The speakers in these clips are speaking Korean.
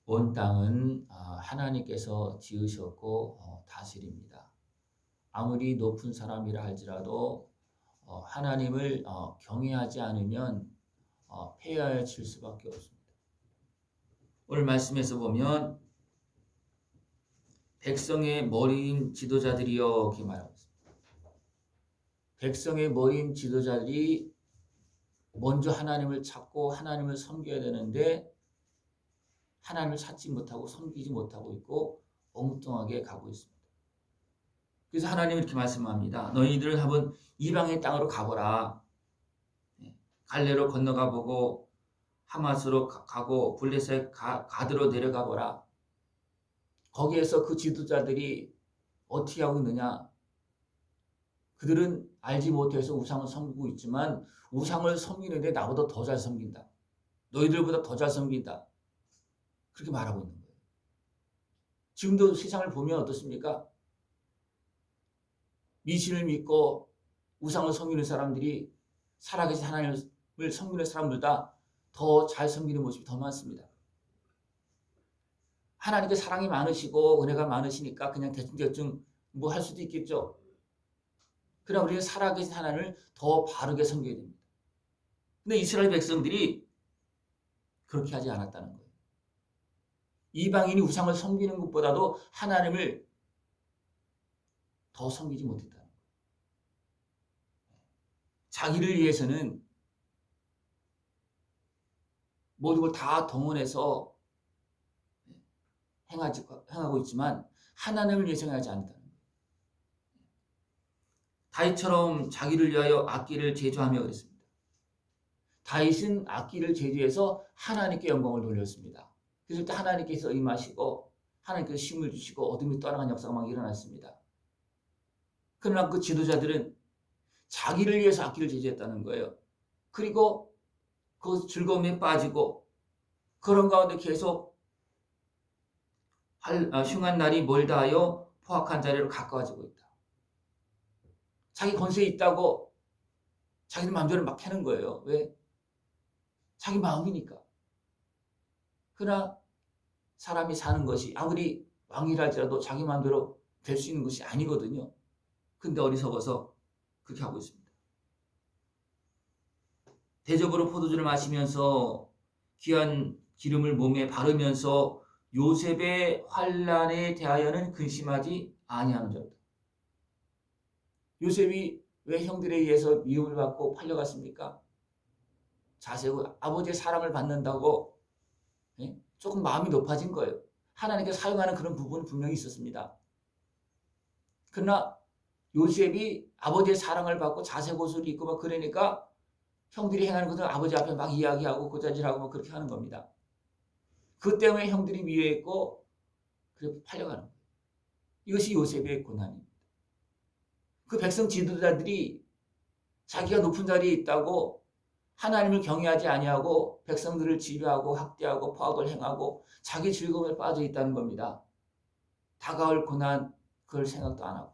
온 땅은 하나님께서 지으셨고 다스립니다. 아무리 높은 사람이라 할지라도 하나님을 경외하지 않으면 폐하여질 수밖에 없습니다. 오늘 말씀에서 보면 백성의 머리인 지도자들이여 이렇게 말하고 있습니다. 백성의 머리인 지도자들이 먼저 하나님을 찾고 하나님을 섬겨야 되는데 하나님을 찾지 못하고 섬기지 못하고 있고 엉뚱하게 가고 있습니다. 그래서 하나님은 이렇게 말씀합니다. 너희들 한번 이방의 땅으로 가보라. 갈레로 건너가 보고 하마스로 가고 블레셋 가드로 내려가 보라. 거기에서 그 지도자들이 어떻게 하고 있느냐? 그들은 알지 못해서 우상을 섬기고 있지만 우상을 섬기는데 나보다 더 잘 섬긴다. 너희들보다 더 잘 섬긴다. 그렇게 말하고 있는 거예요. 지금도 세상을 보면 어떻습니까? 미신을 믿고 우상을 섬기는 사람들이 살아계신 하나님을 섬기는 사람들보다 더 잘 섬기는 모습이 더 많습니다. 하나님께 사랑이 많으시고 은혜가 많으시니까 그냥 대충 뭐 할 수도 있겠죠. 그러나 우리는 살아계신 하나님을 더 바르게 섬겨야 됩니다. 근데 이스라엘 백성들이 그렇게 하지 않았다는 거예요. 이방인이 우상을 섬기는 것보다도 하나님을 더 섬기지 못했다는 거예요. 자기를 위해서는 모든 걸 다 동원해서 행하고 있지만 하나님을 위해서 행하지 않는다는 거예요. 다윗처럼 자기를 위하여 악기를 제조하며 그랬습니다. 다윗은 악기를 제조해서 하나님께 영광을 돌렸습니다. 그래서 그때 하나님께서 임하시고 하나님께서 힘을 주시고 어둠이 떠나간 역사가 막 일어났습니다. 그러나 그 지도자들은 자기를 위해서 악기를 제조했다는 거예요. 그리고 그 즐거움에 빠지고 그런 가운데 계속 흉한 날이 멀다 하여 포악한 자리로 가까워지고 있다. 자기 권세에 있다고 자기들 마음대로 막 하는 거예요. 왜? 자기 마음이니까. 그러나 사람이 사는 것이 아무리 왕이랄지라도 자기 마음대로 될 수 있는 것이 아니거든요. 근데 어리석어서 그렇게 하고 있습니다. 대접으로 포도주를 마시면서 귀한 기름을 몸에 바르면서 요셉의 환난에 대하여는 근심하지 아니하는 자다. 요셉이 왜 형들에 의해서 미움을 받고 팔려갔습니까? 자세고 아버지의 사랑을 받는다고 조금 마음이 높아진 거예요. 하나님께 사용하는 그런 부분은 분명히 있었습니다. 그러나 요셉이 아버지의 사랑을 받고 자세고수를 입고 막 그러니까 형들이 행하는 것을 아버지 앞에 막 이야기하고 고자질하고 막 그렇게 하는 겁니다. 그 때문에 형들이 미워했고 그렇게 팔려가는 거예요. 이것이 요셉의 고난입니다. 그 백성 지도자들이 자기가 높은 자리에 있다고 하나님을 경외하지 아니하고 백성들을 지배하고 학대하고 포악을 행하고 자기 즐거움에 빠져 있다는 겁니다. 다가올 고난 그걸 생각도 안 하고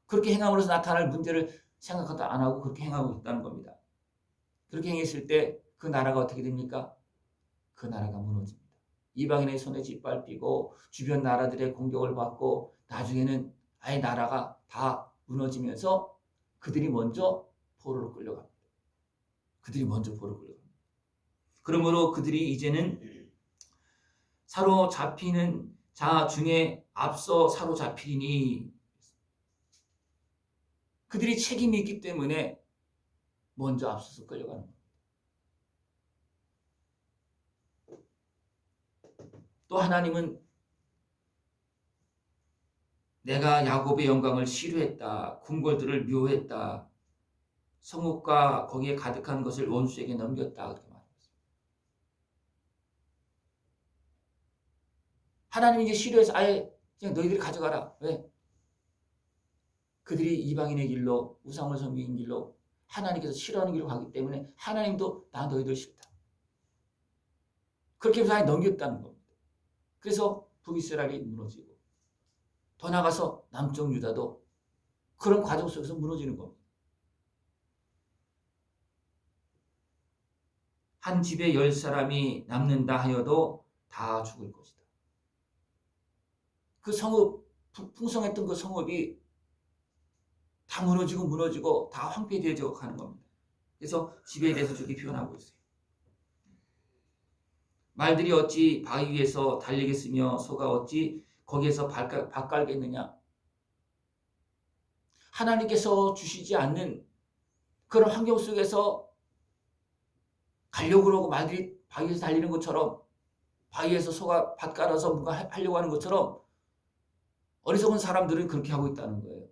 그렇게 행함으로써 나타날 문제를 생각도 안 하고 그렇게 행하고 있다는 겁니다. 그렇게 행했을 때 그 나라가 어떻게 됩니까? 그 나라가 무너집니다. 이방인의 손에 짓밟히고 주변 나라들의 공격을 받고 나중에는 아예 나라가 다 무너지면서 그들이 먼저 포로로 끌려갑니다. 그들이 먼저 포로로 끌려갑니다. 그러므로 그들이 이제는 사로잡히는 자 중에 앞서 사로잡히니 그들이 책임이 있기 때문에 먼저 앞서서 끌려가는 겁니다. 또 하나님은 내가 야곱의 영광을 싫어했다. 궁궐들을 묘했다. 성읍과 거기에 가득한 것을 원수에게 넘겼다. 그렇게 말했습니다. 하나님이 이제 싫어해서 아예 그냥 너희들이 가져가라. 왜? 그들이 이방인의 길로 우상을 섬기는 길로 하나님께서 싫어하는 길로 가기 때문에 하나님도 나 너희들 싫다. 그렇게 해서 아예 넘겼다는 겁니다. 그래서 북이스라엘이 무너지고 더 나가서 남쪽 유다도 그런 과정 속에서 무너지는 겁니다. 한 집에 10사람이 남는다 하여도 다 죽을 것이다. 그 성읍, 풍성했던 그 성읍이 다 무너지고 다 황폐되어져 가는 겁니다. 그래서 지배에 대해서 저렇게 표현하고 있어요. 말들이 어찌 바위 위에서 달리겠으며 소가 어찌 거기에서 밥 깔겠느냐. 하나님께서 주시지 않는 그런 환경 속에서 가려고 그러고 말들이 바위에서 달리는 것처럼, 바위에서 소가 밭 깔아서 뭔가 하려고 하는 것처럼 어리석은 사람들은 그렇게 하고 있다는 거예요.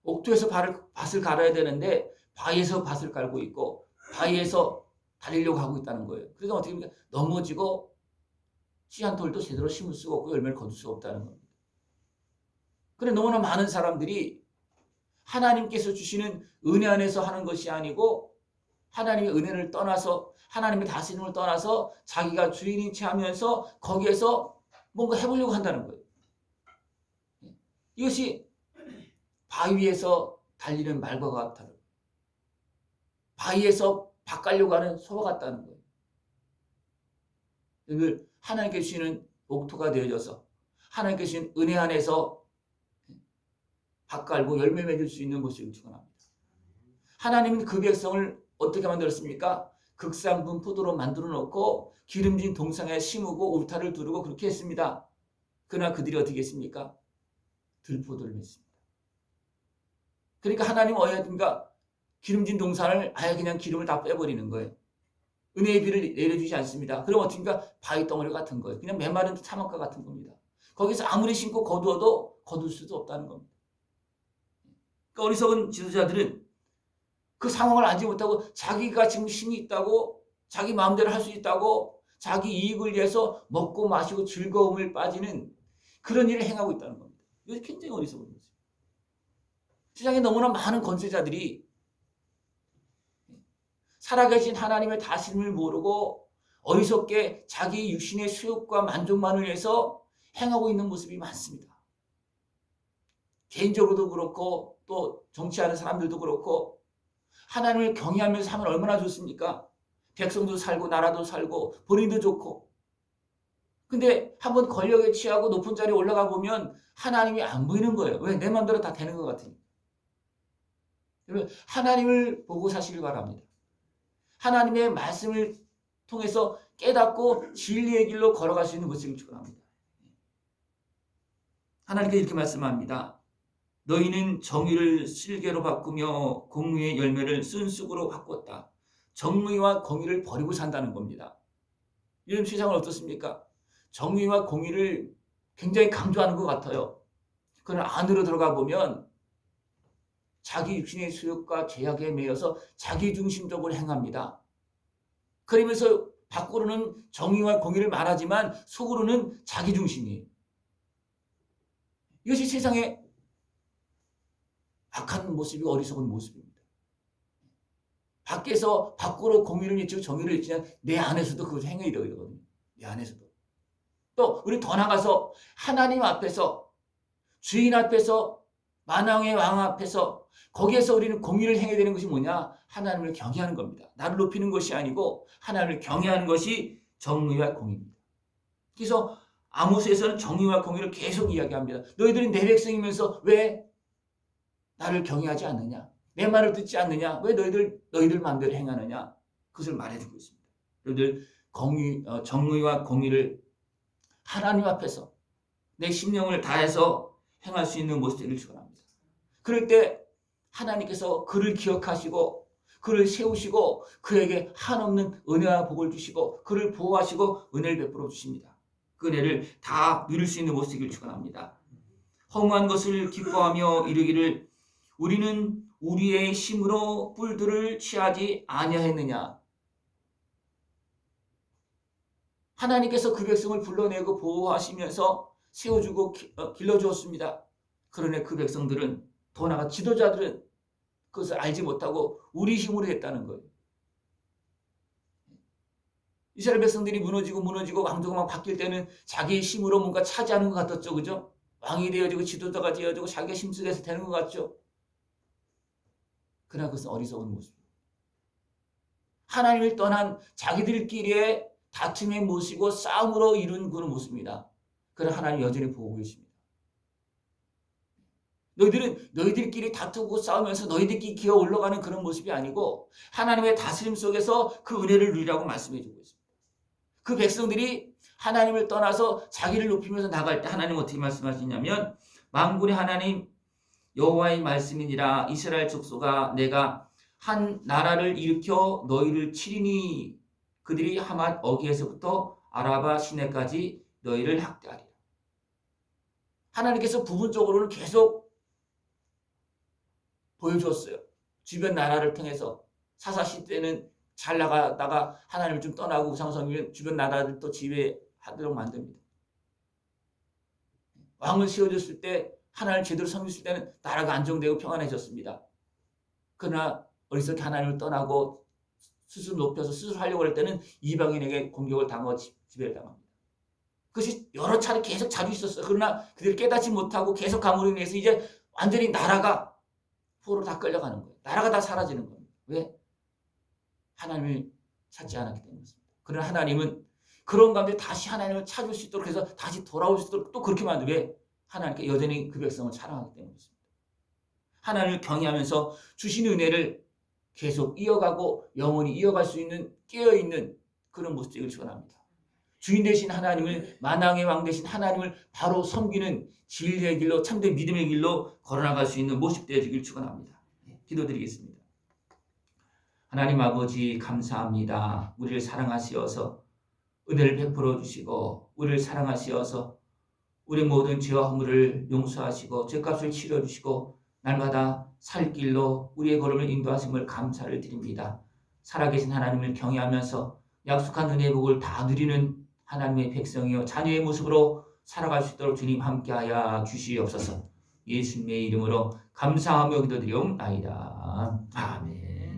옥토에서 밭을 갈아야 되는데 바위에서 밭을 깔고 있고 바위에서 달리려고 하고 있다는 거예요. 그러니까 어떻게 보면 넘어지고 씨 한 톨도 제대로 심을 수가 없고 열매를 거둘 수가 없다는 겁니다. 그래 너무나 많은 사람들이 하나님께서 주시는 은혜 안에서 하는 것이 아니고 하나님의 은혜를 떠나서 하나님의 다스림을 떠나서 자기가 주인인 채 하면서 거기에서 뭔가 해보려고 한다는 거예요. 이것이 바위 위에서 달리는 말과 같다는 거예요. 바위에서 밥 깔려고 하는 소와 같다는 거예요. 늘 하나님께 주시는 옥토가 되어져서 하나님께 주신 은혜 안에서 밥 깔고 열매 맺을 수 있는 모습을 축원합니다. 하나님은 그 백성을 어떻게 만들었습니까? 극산분 포도로 만들어 놓고 기름진 동상에 심고 울타를 두르고 그렇게 했습니다. 그러나 그들이 어떻게 했습니까? 들포도를 맺습니다. 그러니까 하나님은 어떻습니까? 기름진 동산을 아예 그냥 기름을 다 빼버리는 거예요. 은혜의 비를 내려주지 않습니다. 그럼 어떻습니까? 바위 덩어리 같은 거예요. 그냥 메마른 사막과 같은 겁니다. 거기서 아무리 심고 거두어도 거둘 수도 없다는 겁니다. 그러니까 어리석은 지도자들은 그 상황을 알지 못하고 자기가 지금 힘이 있다고 자기 마음대로 할 수 있다고 자기 이익을 위해서 먹고 마시고 즐거움을 빠지는 그런 일을 행하고 있다는 겁니다. 이것이 굉장히 어리석은 거죠. 세상에 너무나 많은 권세자들이 살아계신 하나님의 다스림을 모르고 어리석게 자기 육신의 수욕과 만족만을 위해서 행하고 있는 모습이 많습니다. 개인적으로도 그렇고 또 정치하는 사람들도 그렇고 하나님을 경외하면서 하면 얼마나 좋습니까? 백성도 살고 나라도 살고 본인도 좋고. 근데 한번 권력에 취하고 높은 자리에 올라가 보면 하나님이 안 보이는 거예요. 왜? 내 마음대로 다 되는 것 같으니까. 여러분 하나님을 보고 사시길 바랍니다. 하나님의 말씀을 통해서 깨닫고 진리의 길로 걸어갈 수 있는 것을 축원합니다. 하나님께서 이렇게 말씀합니다. 너희는 정의를 실개로 바꾸며 공의의 열매를 쓴쑥으로 바꿨다. 정의와 공의를 버리고 산다는 겁니다. 이런 세상은 어떻습니까? 정의와 공의를 굉장히 강조하는 것 같아요. 그러나 안으로 들어가 보면 자기 육신의 수욕과 죄악에 매여서 자기중심적으로 행합니다. 그러면서 밖으로는 정의와 공의를 말하지만 속으로는 자기중심이에요. 이것이 세상의 악한 모습이 어리석은 모습입니다. 밖에서 밖으로 공의를 외치고 정의를 외치면 내 안에서도 그것을 행해야 되거든요. 내 안에서도. 또 우리 더 나가서 하나님 앞에서 주인 앞에서 만왕의 왕 앞에서 거기에서 우리는 공의를 행해야 되는 것이 뭐냐? 하나님을 경외하는 겁니다. 나를 높이는 것이 아니고 하나님을 경외하는 것이 정의와 공의입니다. 그래서 아모스에서는 정의와 공의를 계속 이야기합니다. 너희들이 내 백성이면서 왜 나를 경외하지 않느냐? 내 말을 듣지 않느냐? 왜 너희들 마음대로 행하느냐? 그것을 말해주고 있습니다. 너희들 정의와 공의를 하나님 앞에서 내 심령을 다해서 행할 수 있는 모습들을 축원합니다. 그럴 때 하나님께서 그를 기억하시고 그를 세우시고 그에게 한없는 은혜와 복을 주시고 그를 보호하시고 은혜를 베풀어 주십니다. 그 은혜를 다 누릴 수 있는 모습을 축원합니다. 허무한 것을 기뻐하며 이르기를 우리는 우리의 힘으로 뿔들을 취하지 아니하였느냐. 하나님께서 그 백성을 불러내고 보호하시면서 세워주고 길러주었습니다. 그러나 그 백성들은 더 나아가 지도자들은 그것을 알지 못하고 우리 힘으로 했다는 거예요. 이스라엘 백성들이 무너지고 왕조가 막 바뀔 때는 자기의 힘으로 뭔가 차지하는 것 같았죠. 그죠? 왕이 되어지고 지도자가 되어지고 자기가 힘쓰게서 되는 것 같죠. 그러나 그것은 어리석은 모습입니다. 하나님을 떠난 자기들끼리의 다툼의 모습이고 싸움으로 이룬 그런 모습입니다. 그러나 하나님 여전히 보고 계십니다. 너희들끼리 다투고 싸우면서 너희들끼리 기어 올라가는 그런 모습이 아니고 하나님의 다스림 속에서 그 은혜를 누리라고 말씀해 주고 있습니다. 그 백성들이 하나님을 떠나서 자기를 높이면서 나갈 때 하나님 어떻게 말씀하시냐면 만군의 하나님 여호와의 말씀이니라 이스라엘 족속아 내가 한 나라를 일으켜 너희를 치리니 그들이 하맛 어기에서부터 아라바 시내까지 너희를 학대하리라. 하나님께서 부분적으로는 계속 보여주었어요. 주변 나라를 통해서 사사시 때는 잘 나가다가 하나님을 좀 떠나고 우상숭배는 주변 나라를 또 지배하도록 만듭니다. 왕을 세워줬을 때 하나님을 제대로 섬겼을 때는 나라가 안정되고 평안해졌습니다. 그러나 어리석게 하나님을 떠나고 스스로 높여서 스스로 하려고 할 때는 이방인에게 공격을 당하고 지배를 당합니다. 그것이 여러 차례 계속 자주 있었어요. 그러나 그들이 깨닫지 못하고 계속 감으로 인해서 이제 완전히 나라가 포로로 다 끌려가는 거예요. 나라가 다 사라지는 겁니다. 왜? 하나님을 찾지 않았기 때문입니다. 그러나 하나님은 그런 가운데 다시 하나님을 찾을 수 있도록 해서 다시 돌아올 수 있도록 또 그렇게 만들고 왜? 하나님께 여전히 그 백성을 사랑하기 때문입니다. 하나님을 경외하면서 주신 은혜를 계속 이어가고 영원히 이어갈 수 있는 깨어있는 그런 모습 되기를 축원합니다. 주인 되신 하나님을 만왕의 왕 되신 하나님을 바로 섬기는 진리의 길로 참된 믿음의 길로 걸어나갈 수 있는 모습 되어지길 축원합니다. 기도드리겠습니다. 하나님 아버지 감사합니다. 우리를 사랑하시어서 은혜를 베풀어 주시고 우리를 사랑하시어서 우리 모든 죄와 허물을 용서하시고 죄값을 치러 주시고 날마다 살 길로 우리의 걸음을 인도하심을 감사를 드립니다. 살아계신 하나님을 경외하면서 약속한 은혜의 복을 다 누리는 하나님의 백성이요 자녀의 모습으로 살아갈 수 있도록 주님 함께하여 주시옵소서. 예수님의 이름으로 감사하며 기도드리옵나이다. 아멘.